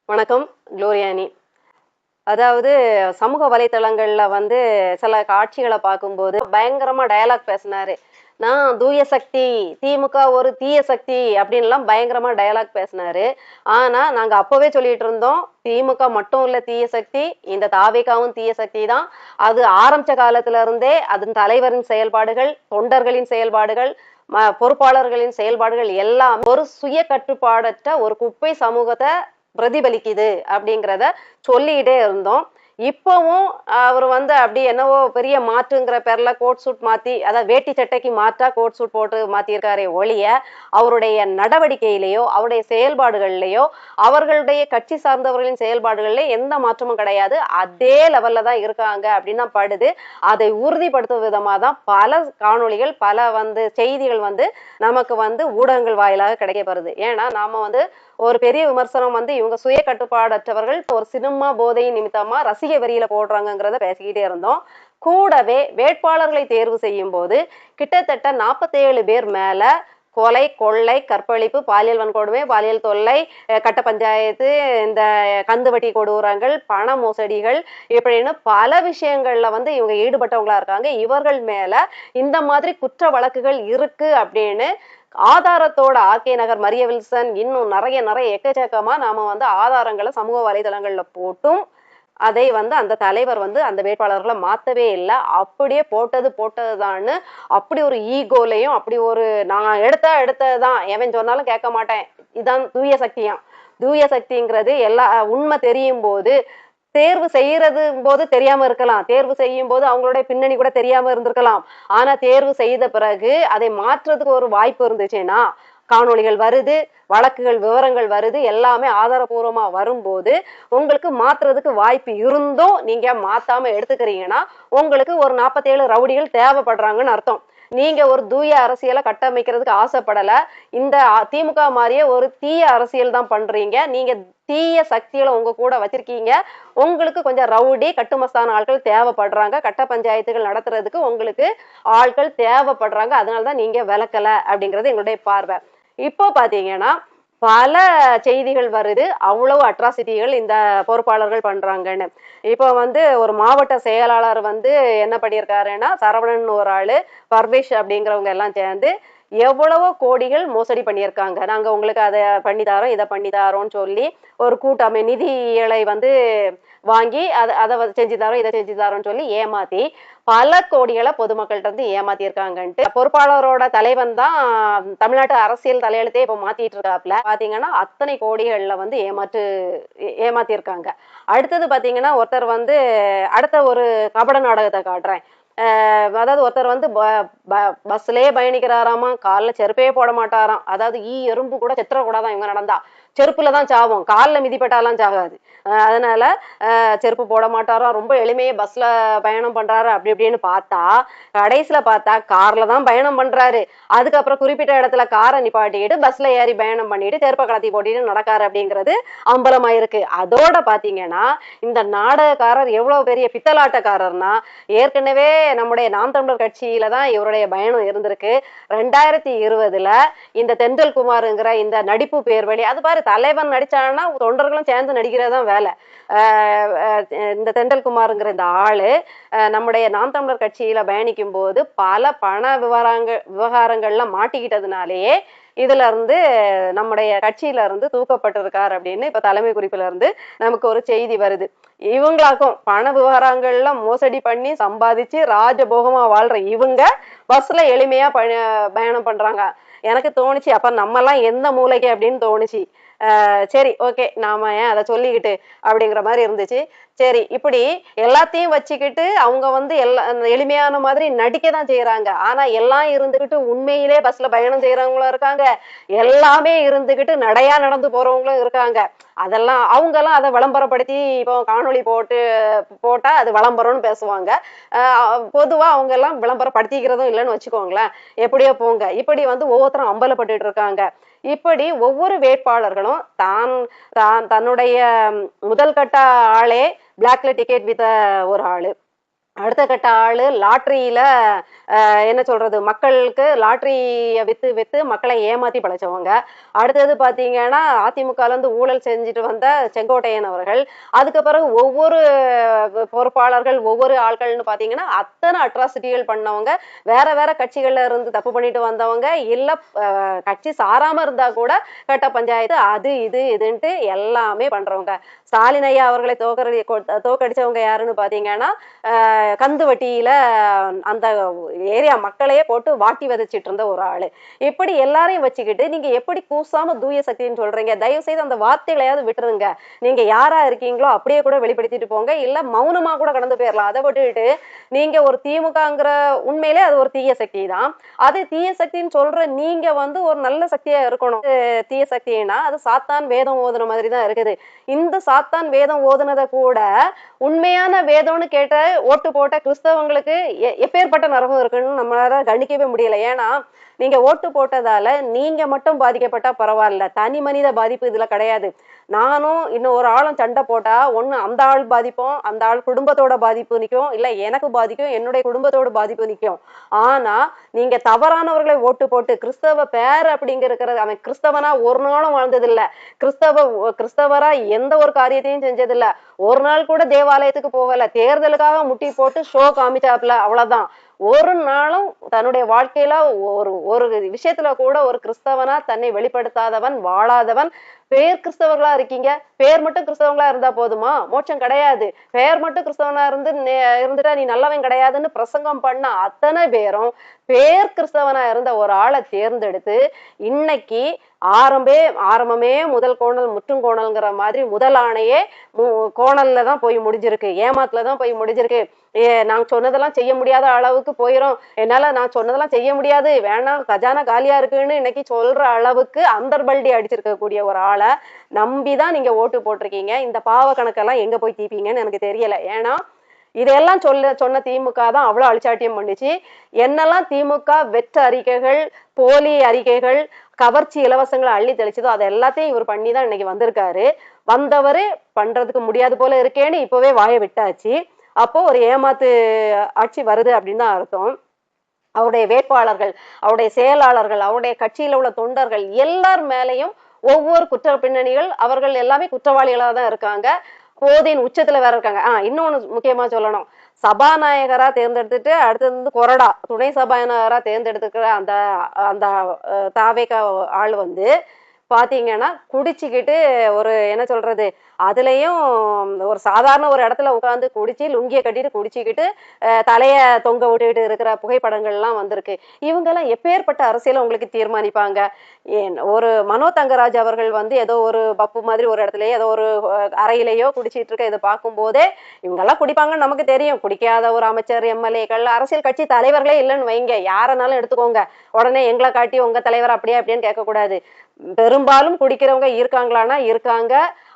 வணக்கம். குளோரியானி. அதாவது சமூக வலைத்தளங்கள்ல வந்து சில காட்சிகள பார்க்கும்போது, பயங்கரமா டயலாக் பேசினாரு. "நான் தூய சக்தி, திமுக ஒரு தீய சக்தி" அப்படின்லாம் பயங்கரமா டயலாக் பேசினாரு. ஆனா, நாங்க அப்பவே சொல்லிட்டு இருந்தோம், திமுக மட்டும் இல்ல தீய சக்தி, இந்த தாவேகாவும் தீய சக்தி தான். அது ஆரம்பிச்ச காலத்துல இருந்தே அதன் தலைவரின் செயல்பாடுகள், தொண்டர்களின் செயல்பாடுகள், பொறுப்பாளர்களின் செயல்பாடுகள் எல்லாம் ஒரு சுய கட்டுப்பாடற்ற ஒரு குப்பை சமூகத்த பிரதிபலிக்குது அப்படிங்கிறத சொல்லிக்கிட்டே இருந்தோம். இப்பவும் அவர் வந்து அப்படி என்னவோ பெரிய மாற்றுங்கிற பேர்ல கோட் சூட் மாத்தி, அதாவது வேட்டி சட்டைக்கு மாற்றா கோட் சூட் போட்டு மாத்தியிருக்காரே ஒழிய, அவருடைய நடவடிக்கையிலேயோ, அவருடைய செயல்பாடுகள்லயோ, அவர்களுடைய கட்சி சார்ந்தவர்களின் செயல்பாடுகள்ல எந்த மாற்றமும் கிடையாது. அதே லெவல்ல தான் இருக்காங்க அப்படின்னு தான் படுது. அதை உறுதிப்படுத்தும் விதமா தான் பல காணொளிகள், பல வந்து செய்திகள் வந்து நமக்கு வந்து ஊடகங்கள் வாயிலாக கிடைக்கப்படுது. ஏன்னா, நாம வந்து ஒரு பெரிய விமர்சனம் வந்து இவங்க சுய கட்டுப்பாடற்றவர்கள் ஒரு சினிமா போதை நிமித்தமா ரசிக வெறியில போடுறாங்கிறத பேசிக்கிட்டே இருந்தோம். கூடவே வேட்பாளர்களை தேர்வு செய்யும் போது கிட்டத்தட்ட 47 பேர் மேல கொலை, கொள்ளை, கற்பழிப்பு, பாலியல் வன்கொடுமை, பாலியல் தொல்லை, கட்ட பஞ்சாயத்து, இந்த கந்துவட்டி கொடூரங்கள், பண மோசடிகள் இப்படின்னு பல விஷயங்கள்ல வந்து இவங்க ஈடுபட்டவங்களா இருக்காங்க. இவர்கள் மேல இந்த மாதிரி குற்ற வழக்குகள் இருக்கு அப்படின்னு ஆதாரத்தோட ஆர்கே நகர் மரிய வில்சன் இன்னும் நிறைய நிறைய எக்கச்சக்கமா நாம வந்து ஆதாரங்களை சமூக வலைதளங்கள்ல போட்டும் அதை வந்து அந்த தலைவர் வந்து அந்த வேட்பாளர்களை மாத்தவே இல்லை. அப்படியே போட்டது போட்டதுதான்னு அப்படி ஒரு ஈகோலையும் அப்படி ஒரு நான் எடுத்ததுதான் எவன் சொன்னாலும் கேட்க மாட்டேன், இதான் தூய சக்தியாம். தூய சக்திங்கிறது எல்லா உண்மை தெரியும் போது தேர்வு செய்யறது போது தெரியாம இருக்கலாம், தேர்வு செய்யும் போது அவங்களுடைய பின்னணி கூட தெரியாம இருந்திருக்கலாம். ஆனா தேர்வு செய்த பிறகு அதை மாற்றுறதுக்கு ஒரு வாய்ப்பு இருந்துச்சுன்னா, காணொளிகள் வருது, வழக்குகள் விவரங்கள் வருது, எல்லாமே ஆதாரபூர்வமா வரும்போது உங்களுக்கு மாத்துறதுக்கு வாய்ப்பு இருந்தும் நீங்க மாத்தாம எடுத்துக்கிறீங்கன்னா உங்களுக்கு ஒரு 47 ரவுடிகள் தேவைப்படுறாங்கன்னு அர்த்தம். நீங்க ஒரு தூய அரசியலை கட்டமைக்கிறதுக்கு ஆசைப்படல. இந்த திமுக மாதிரியே ஒரு தீய அரசியல் தான் பண்றீங்க. நீங்க தீய சக்திகளை உங்க கூட வச்சிருக்கீங்க. உங்களுக்கு கொஞ்சம் ரவுடி கட்டுமஸ்தான ஆட்கள் தேவைப்படுறாங்க. கட்ட பஞ்சாயத்துகள் நடத்துறதுக்கு உங்களுக்கு ஆட்கள் தேவைப்படுறாங்க. அதனாலதான் நீங்க விளக்கல அப்படிங்கிறது எங்களுடைய பார்வை. இப்போ பாத்தீங்கன்னா பல செய்திகள் வருது, அவ்வளவு அட்ராசிட்டிகள் இந்த பொறுப்பாளர்கள் பண்றாங்கன்னு. இப்போ வந்து ஒரு மாவட்ட செயலாளர் வந்து என்ன பண்ணியிருக்காருன்னா, சரவணன் ஒரு ஆளு, பர்வேஷ் அப்படிங்கிறவங்க எல்லாம் சேர்ந்து எவ்வளவோ கோடிகள் மோசடி பண்ணியிருக்காங்க. நாங்க உங்களுக்கு அதை பண்ணித்தாரோம், இதை பண்ணித்தாரோன்னு சொல்லி ஒரு கூட்டமை நிதிகளை வந்து வாங்கி அதை செஞ்சு தரோம், இதை செஞ்சு தரோம்னு சொல்லி ஏமாத்தி பல கோடிகளை பொதுமக்கள்கிட்ட இருந்து ஏமாத்திருக்காங்கன்ட்டு பொறுப்பாளரோட தலைவன் தான் தமிழ்நாட்டு அரசியல் தலையெழுத்தே இப்ப மாத்திட்டு இருக்காப்ல. பாத்தீங்கன்னா அத்தனை கோடிகள்ல வந்து ஏமாத்திருக்காங்க. அடுத்தது பாத்தீங்கன்னா ஒருத்தர் வந்து அடுத்த ஒரு கபட நாடகத்தை காட்டுறேன். அதாவது ஒருத்தர் வந்து பஸ்லயே பயணிக்கிறாராமா, காலில் செருப்பே போட மாட்டாராம். அதாவது எறும்பு கூட செத்துறக்கூடாதான் இவங்க நடந்தா, செருப்புலதான் சாவும், காலில் மிதிப்பட்டாலாம் சாகாது. அதனால செருப்பு போட மாட்டாராம், ரொம்ப எளிமையே பஸ்ல பயணம் பண்றாரு. அப்படி இப்படின்னு பார்த்தா கடைசியில பார்த்தா கார்ல தான் பயணம் பண்றாரு. அதுக்கப்புறம் குறிப்பிட்ட இடத்துல காரை நிப்பாட்டிக்கிட்டு பஸ்ல ஏறி பயணம் பண்ணிட்டு செருப்பை கலத்தி போட்டிட்டு நடக்காரு அப்படிங்கிறது அம்பலமாயிருக்கு. அதோட பாத்தீங்கன்னா இந்த நாடகக்காரர் எவ்வளவு பெரிய பித்தலாட்டக்காரர்னா, ஏற்கனவே நம்முடைய நாம் தமிழர் கட்சியில தான் இவருடைய பயணம் இருந்திருக்கு. 2020ல இந்த தென்றல் குமாருங்கிற இந்த நடிப்பு பேர் வழி அது பாரு, தலைவன் நடிச்சான்னா தொண்டர்களும் சேர்ந்து நடிக்கிறதான் வேலை. இந்த தென்றல் குமாருங்கிற இந்த ஆளு நம்முடைய நாம் தமிழர் கட்சியில பயணிக்கும் போது பல பண விவகாரங்கள்ல மாட்டிக்கிட்டதுனாலேயே இதுல இருந்து நம்முடைய கட்சியில இருந்து தூக்கப்பட்டிருக்கார் அப்படின்னு இப்ப தலைமை குறிப்புல இருந்து நமக்கு ஒரு செய்தி வருது. இவங்களாக்கும் பண விவகாரங்கள்ல மோசடி பண்ணி சம்பாதிச்சு ராஜபோகமா வாழ்ற இவங்க பஸ்ல எளிமையா பயணம் பண்றாங்க. எனக்கு தோணுச்சு, அப்ப நம்ம எல்லாம் எந்த மூளைக்கு அப்படின்னு தோணுச்சு. சரி, ஓகே, நாம ஏன் அதை சொல்லிக்கிட்டு அப்படிங்கிற மாதிரி இருந்துச்சு. சரி, இப்படி எல்லாத்தையும் வச்சுக்கிட்டு அவங்க வந்து எளிமையான மாதிரி நடிக்க தான் செய்யறாங்க. ஆனா எல்லாம் இருந்துகிட்டு உண்மையிலே பஸ்ல பயணம் செய்யறவங்களும் இருக்காங்க, எல்லாமே இருந்துகிட்டு நடையா நடந்து போறவங்களும் இருக்காங்க. அதெல்லாம் அவங்க எல்லாம் அதை விளம்பரப்படுத்தி இப்போ காணொளி போட்டா அது விளம்பரம்னு பேசுவாங்க. பொதுவா அவங்க எல்லாம் விளம்பரப்படுத்திக்கிறதும் இல்லைன்னு வச்சுக்கோங்களேன். எப்படியோ போங்க. இப்படி வந்து ஒவ்வொருத்தரும் அம்பலப்பட்டு இருக்காங்க. இப்படி ஒவ்வொரு வேட்பாளர்களும் தன்னுடைய முதல் கட்ட ஆளே பிளாக்ல டிக்கெட் வித்த ஒரு ஆளு, அடுத்த கட்ட ஆளு லாட்டரியில என்ன சொல்றது, மக்களுக்கு லாட்டரிய வித்து வித்து மக்களை ஏமாத்தி பிழைச்சவங்க. அடுத்தது பாத்தீங்கன்னா அதிமுகல இருந்து ஊழல் செஞ்சுட்டு வந்த செங்கோட்டையன் அவர்கள். அதுக்கு பிறகு ஒவ்வொரு பொறுப்பாளர்கள் ஒவ்வொரு ஆட்கள்னு பாத்தீங்கன்னா அத்தனை அட்ராசிட்டிகள் பண்ணவங்க, வேற வேற கட்சிகள்ல இருந்து தப்பு பண்ணிட்டு வந்தவங்க, இல்ல கட்சி சாராம இருந்தா கூட கட்ட பஞ்சாயத்து அது இது இதுன்ட்டு எல்லாமே பண்றவங்க. ஸ்டாலின் ஐயா அவர்களை தோக்கடிச்சவங்க யாருன்னு பாத்தீங்கன்னா கந்து வட்டியில அந்த ஏரியா மக்களையே போட்டு வாட்டி விதைச்சிட்டு இருந்த ஒரு ஆளு. இப்படி எல்லாரையும் வச்சுக்கிட்டு நீங்க எப்படி கூசாம தூய சக்தின்னு சொல்றீங்க? தயவு செய்து அந்த வார்த்தைகளையாவது விட்டுருங்க. நீங்க யாரா இருக்கீங்களோ அப்படியே கூட வெளிப்படுத்திட்டு போங்க, இல்ல மௌனமா கூட கடந்து போயிடலாம். அதை விட்டுட்டு நீங்க ஒரு திமுகங்கிற உண்மையிலே அது ஒரு தீய சக்தி தான். அது தீய சக்தின்னு சொல்ற நீங்க வந்து ஒரு நல்ல சக்தியா இருக்கணும். தீய சக்தினா அது சாத்தான் வேதம் ஓதுன மாதிரி தான் இருக்குது. இந்த சாத்தான் வேதம் ஓதுனதை கூட உண்மையான வேதம்னு கேட்ட ஓட்டு போட்ட கிறிஸ்தவங்களுக்கு எப்பேற்பட்ட நரகம் இருக்குன்னு நம்மளால கணிக்கவே முடியல. ஏன்னா நீங்க ஓட்டு போட்டதால நீங்க மட்டும் பாதிக்கப்பட்டா பரவாயில்ல, தனி மனித பாதிப்பு இதுல கிடையாது. நானும் இன்னும் ஒரு ஆளும் சண்டை போட்டா ஒண்ணு அந்த ஆள் பாதிப்போம், அந்த ஆள் குடும்பத்தோட பாதிப்பு நிற்கும், இல்ல எனக்கு பாதிக்கும், என்னுடைய குடும்பத்தோட பாதிப்பு நிற்கும். ஆனா நீங்க தவறானவர்களை ஓட்டு போட்டு கிறிஸ்தவ பேர் அப்படிங்கிறது, அவன் கிறிஸ்தவனா ஒரு நாளும் வாழ்ந்ததில்ல, கிறிஸ்தவரா எந்த ஒரு காரியத்தையும் செஞ்சதில்ல, ஒரு நாள் கூட தேவாலயத்துக்கு போகல, தேர்தலுக்காக முட்டி போட்டு ஷோ காமிச்சாப்ல, அவ்வளவுதான். ஒரு நாளும் தன்னுடைய வாழ்க்கையில ஒரு ஒரு விஷயத்துல கூட ஒரு கிறிஸ்தவனா தன்னை வெளிப்படுத்தாதவன், வாழாதவன். பேர் கிறிஸ்தவர்களா இருக்கீங்க, பேர் மட்டும் கிறிஸ்தவங்களா இருந்தா போதுமா? மோட்சம் கிடையாது. பேர் மட்டும் கிறிஸ்தவனா இருந்துட்டா நீ நல்லவன் கிடையாதுன்னு பிரசங்கம் பண்ண அத்தனை பேரும் பேர் கிறிஸ்தவனா இருந்த ஒரு ஆளை தேர்ந்தெடுத்து இன்னைக்கு ஆரம்பமே முதல் கோணல் முற்றும் கோணல்ங்கிற மாதிரி முதல் ஆணையே கோணல்ல தான் போய் முடிஞ்சிருக்கு, ஏமாத்துலதான் போய் முடிஞ்சிருக்கு. நான் சொன்னதெல்லாம் செய்ய முடியாத அளவுக்கு போயிரும், என்னால நான் சொன்னதெல்லாம் செய்ய முடியாது, வேணாம் கஜானா காலியா இருக்குன்னு இன்னைக்கு சொல்ற அளவுக்கு அந்தர்பல்டி அடிச்சிருக்கக்கூடிய ஒரு ஆளை நம்பிதான் நீங்க ஓட்டு போட்டிருக்கீங்க. இந்த பாவ கணக்கெல்லாம் எங்க போய் தீப்பீங்கன்னு எனக்கு தெரியல. ஏன்னா இதையெல்லாம் சொன்ன திமுக தான் அவ்வளவு அழிச்சாட்டியம் பண்ணுச்சு. என்னெல்லாம் திமுக வெற்ற அறிக்கைகள், போலி அறிக்கைகள், கவர்ச்சி இலவசங்களை அள்ளி தெளிச்சதோ அதை எல்லாத்தையும் இவர் பண்ணிதான் இன்னைக்கு வந்திருக்காரு. வந்தவரு பண்றதுக்கு முடியாது போல இருக்கேன்னு இப்பவே வாயை விட்டாச்சு. அப்போ ஒரு ஏமாத்து ஆட்சி வருது அப்படின்னு தான் அர்த்தம். அவருடைய வேட்பாளர்கள், அவருடைய செயலாளர்கள், அவருடைய கட்சியில உள்ள தொண்டர்கள் எல்லார் மேலையும் ஒவ்வொரு குற்ற பின்னணிகள், அவர்கள் எல்லாமே குற்றவாளிகளா தான் இருக்காங்க. போதையின் உச்சத்துல வேற இருக்காங்க. இன்னொன்னு முக்கியமா சொல்லணும், சபாநாயகரா தேர்ந்தெடுத்துட்டு அடுத்தது வந்து கொறடா துணை சபாநாயகரா தேர்ந்தெடுத்துக்கிற அந்த அந்த தாவேகா ஆள் வந்து பாத்தீங்கன்னா குடிச்சுக்கிட்டு ஒரு என்ன சொல்றது, அதுலயும் ஒரு சாதாரண ஒரு இடத்துல உட்காந்து குடிச்சு லுங்கிய கட்டிட்டு குடிச்சுக்கிட்டு தலைய தொங்க விட்டுக்கிட்டு இருக்கிற புகைப்படங்கள் எல்லாம் வந்திருக்கு. இவங்க எல்லாம் எப்பேற்பட்ட அரசியல உங்களுக்கு தீர்மானிப்பாங்க? ஒரு மனோ தங்கராஜ் அவர்கள் வந்து ஏதோ ஒரு பப்பு மாதிரி ஒரு இடத்துலயே ஏதோ ஒரு அறையிலேயோ குடிச்சிட்டு இருக்க இதை பார்க்கும் போதே இவங்க எல்லாம் குடிப்பாங்கன்னு நமக்கு தெரியும். குடிக்காத ஒரு அமைச்சர், எம்எல்ஏக்கள், அரசியல் கட்சி தலைவர்களே இல்லைன்னு வைங்க, யாரனாலும் எடுத்துக்கோங்க, உடனே எங்களை காட்டி உங்க தலைவர் அப்படியே அப்படின்னு கேட்கக்கூடாது. பெரும்பாலும் குடிக்கிறவங்க இருக்காங்களான்னா இருக்காங்க.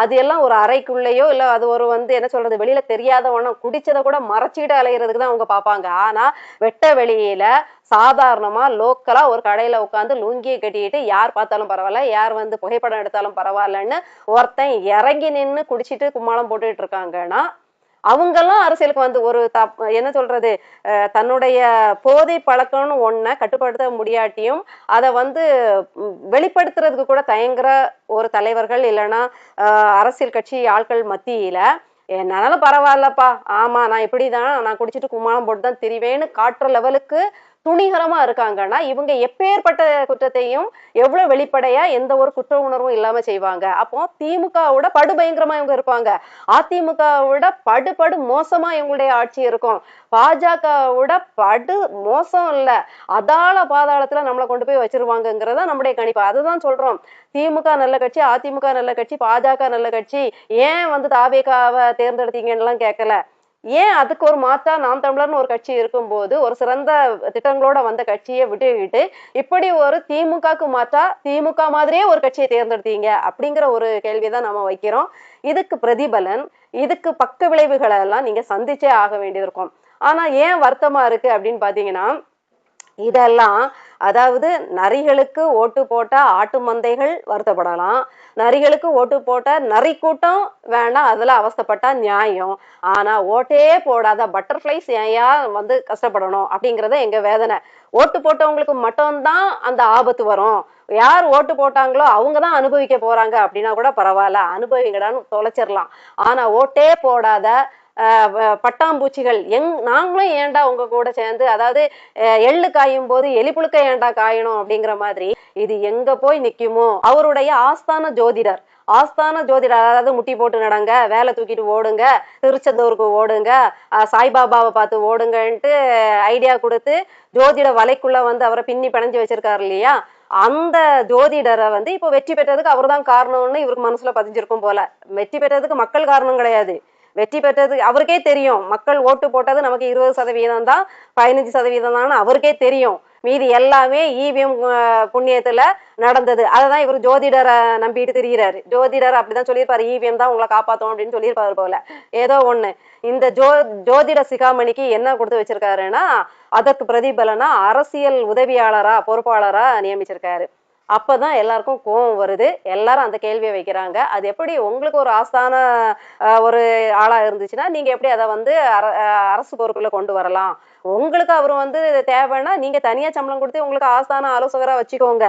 அது எல்லாம் ஒரு அறைக்குள்ளேயோ இல்ல அது ஒரு வந்து என்ன சொல்றது வெளியில தெரியாதவனும் குடிச்சதை கூட மறைச்சிட்டு அலையிறதுக்கு தான் அவங்க பார்ப்பாங்க. ஆனா வெட்ட வெளியில சாதாரணமா லோக்கலா ஒரு கடையில உட்காந்து லுங்கியை கட்டிக்கிட்டு யார் பார்த்தாலும் பரவாயில்ல, யார் வந்து புகைப்படம் எடுத்தாலும் பரவாயில்லன்னு ஒருத்தன் இறங்கி நின்று குடிச்சிட்டு கும்மாளம் போட்டுக்கிட்டு இருக்காங்கன்னா அவங்கெல்லாம் அரசியலுக்கு வந்து ஒரு என்ன சொல்றது, தன்னுடைய போதை பழக்கம்னு ஒன்ன கட்டுப்படுத்த முடியாட்டியும் அதை வந்து வெளிப்படுத்துறதுக்கு கூட தயங்குற ஒரு தலைவர்கள் இல்லைன்னா அரசியல் கட்சி ஆட்கள் மத்தியில என்னாலும் பரவாயில்லப்பா, ஆமா நான் இப்படிதான், நான் குடிச்சிட்டு கும்மாளம் போட்டுதான் திரிவேன்னு காட்டுற லெவலுக்கு துணிகரமா இருக்காங்கன்னா இவங்க எப்பேற்பட்ட குற்றத்தையும் எவ்வளவு வெளிப்படையா எந்த ஒரு குற்ற உணர்வும் இல்லாம செய்வாங்க. அப்போ திமுகவோட படுபயங்கரமா இவங்க இருப்பாங்க, அதிமுகவோட படு மோசமா இவங்களுடைய ஆட்சி இருக்கும், பாஜகவோட படு மோசம் இல்ல அதாள பாதாளத்துல நம்மளை கொண்டு போய் வச்சிருவாங்கங்கிறதா நம்முடைய கணிப்பு. அதுதான் சொல்றோம், திமுக நல்ல கட்சி, அதிமுக நல்ல கட்சி, பாஜக நல்ல கட்சி, ஏன் வந்து தாவேகாவை தேர்ந்தெடுத்தீங்கன்னு எல்லாம் கேட்கல. ஏன் அதுக்கு ஒரு மாற்றா நாம் தமிழர்னு ஒரு கட்சி இருக்கும்போது ஒரு சிறந்த திட்டங்களோட வந்த கட்சியை விட்டுக்கிட்டு இப்படி ஒரு திமுகக்கு மாற்றா திமுக மாதிரியே ஒரு கட்சியை தேர்ந்தெடுத்தீங்க அப்படிங்கிற ஒரு கேள்விதான் நம்ம வைக்கிறோம். இதுக்கு பிரதிபலன், இதுக்கு பக்க விளைவுகளை எல்லாம் நீங்க சந்திச்சே ஆக வேண்டியிருக்கும். ஆனா ஏன் வருத்தமா இருக்கு அப்படின்னு பாத்தீங்கன்னா இதெல்லாம் அதாவது நரிகளுக்கு ஓட்டு போட்டா ஆட்டு மந்தைகள் வருத்தப்படலாம், நரிகளுக்கு ஓட்டு போட்டா நரி கூட்டம் வேண்டாம் அதுல அவஸ்தைப்பட்டா நியாயம். ஆனா ஓட்டே போடாத பட்டர்ஃப்ளைஸ் ஏன்யா வந்து கஷ்டப்படணும் அப்படிங்கறது எங்க வேதனை. ஓட்டு போட்டவங்களுக்கு மட்டும்தான் அந்த ஆபத்து வரும். யார் ஓட்டு போட்டாங்களோ அவங்கதான் அனுபவிக்க போறாங்க அப்படின்னா கூட பரவாயில்ல, அனுபவிங்கடான்னு தொலைச்சிடலாம். ஆனா ஓட்டே போடாத பட்டாம்பூச்சிகள் நாங்களும் ஏன்டா உங்க கூட சேர்ந்து, அதாவது எள்ளு காயும் போது எலி புழுக்க ஏன்டா காயணும் அப்படிங்கிற மாதிரி இது எங்க போய் நிக்குமோ. அவருடைய ஆஸ்தான ஜோதிடர், அதாவது முட்டி போட்டு நடங்க, வேலை தூக்கிட்டு ஓடுங்க, திருச்செந்தூருக்கு ஓடுங்க, சாய்பாபாவை பார்த்து ஓடுங்கன்ட்டு ஐடியா கொடுத்து ஜோதிட வலைக்குள்ள வந்து அவரை பின்னி பிணைஞ்சு வச்சிருக்காரு இல்லையா, அந்த ஜோதிடரை வந்து இப்போ வெற்றி பெற்றதுக்கு அவர் தான் காரணம்னு இவருக்கு மனசுல பதிஞ்சிருக்கும் போல. வெற்றி பெற்றதுக்கு மக்கள் காரணம் கிடையாது, வெற்றி பெற்றது அவருக்கே தெரியும். மக்கள் ஓட்டு போட்டது நமக்கு 20% தான், 15% தான் அவருக்கே தெரியும். மீதி எல்லாமே இவிஎம் புண்ணியத்துல நடந்தது. அததான் இவர் ஜோதிடரை நம்பிட்டு திரிகிறாரு. ஜோதிடர் அப்படிதான் சொல்லியிருப்பாரு, இவிஎம் தான் உங்களை காப்பாத்தும் அப்படின்னு சொல்லியிருப்பாரு போல. ஏதோ ஒண்ணு இந்த ஜோதிட சிகாமணிக்கு என்ன கொடுத்து வச்சிருக்காருன்னா, அதற்கு பிரதிபலனா அரசியல் உதவியாளரா பொறுப்பாளரா நியமிச்சிருக்காரு. அப்பதான் எல்லாருக்கும் கோபம் வருது. எல்லாரும் அந்த கேள்வியை வைக்கிறாங்க, அது எப்படி உங்களுக்கு ஒரு ஆஸ்தான ஒரு ஆளா இருந்துச்சுன்னா நீங்க எப்படி அதை வந்து அரசு பொறுப்புல கொண்டு வரலாம்? உங்களுக்கு அவர் வந்து தேவைன்னா நீங்க தனியா சம்பளம் கொடுத்து உங்களுக்கு ஆஸ்தான ஆலோசகரா வச்சுக்கோங்க.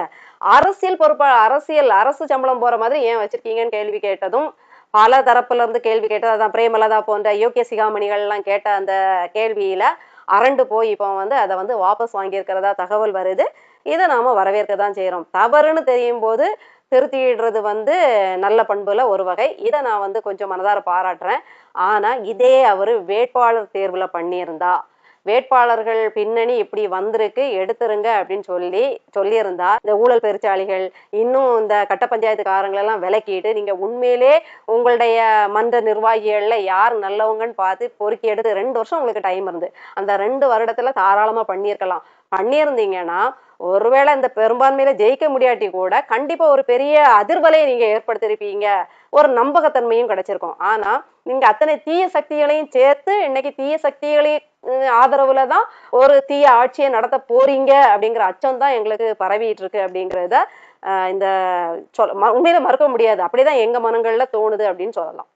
அரசியல் பொறுப்பா அரசு சம்பளம் போற மாதிரி ஏன் வச்சிருக்கீங்கன்னு கேள்வி கேட்டதும் பல தரப்புல இருந்து கேள்வி கேட்டது. அதான் பிரேமலதா போன்ற யோக்கிய சிகாமணிகள் எல்லாம் கேட்ட அந்த கேள்வியில அரண்டு போய் இப்போ வந்து அதை வந்து வாபஸ் வாங்கியிருக்கிறதா தகவல் வருது. இதை நாம வரவேற்க தான் செய்யறோம். தவறுன்னு தெரியும் போது திருத்திடுறது வந்து நல்ல பண்புல ஒரு வகை. இதை நான் வந்து கொஞ்சம் மனதார பாராட்டுறேன். ஆனா இதே அவரு வேட்பாளர் தேர்வுல பண்ணியிருந்தா, வேட்பாளர்கள் பின்னணி இப்படி வந்திருக்கு எடுத்துருங்க அப்படின்னு சொல்லியிருந்தா, இந்த ஊழல் பெருச்சாளிகள் இன்னும் இந்த கட்ட பஞ்சாயத்துக்காரங்களெல்லாம் விலக்கிட்டு நீங்க உண்மையிலே உங்களுடைய மன்ற நிர்வாகிகள்ல யார் நல்லவங்கன்னு பார்த்து பொறுக்கி எடுத்து 2 வருஷம் உங்களுக்கு டைம் இருந்து அந்த 2 வருடத்துல தாராளமா பண்ணியிருந்தீங்கன்னா ஒருவேளை இந்த பெரும்பான்மையில ஜெயிக்க முடியாட்டி கூட கண்டிப்பா ஒரு பெரிய அதிர்வலையை நீங்க ஏற்படுத்திருப்பீங்க, ஒரு நம்பகத்தன்மையும் கிடைச்சிருக்கும். ஆனா நீங்க அத்தனை தீய சக்திகளையும் சேர்த்து இன்னைக்கு தீய சக்திகளையும் ஆதரவுலதான் ஒரு தீய ஆட்சியை நடத்த போறீங்க அப்படிங்கிற அச்சம் தான் எங்களுக்கு பரவிட்டு இருக்கு அப்படிங்கிறத இந்த உண்மையில மறுக்க முடியாது. அப்படிதான் எங்க மனங்கள்ல தோணுது அப்படின்னு சொல்லலாம்.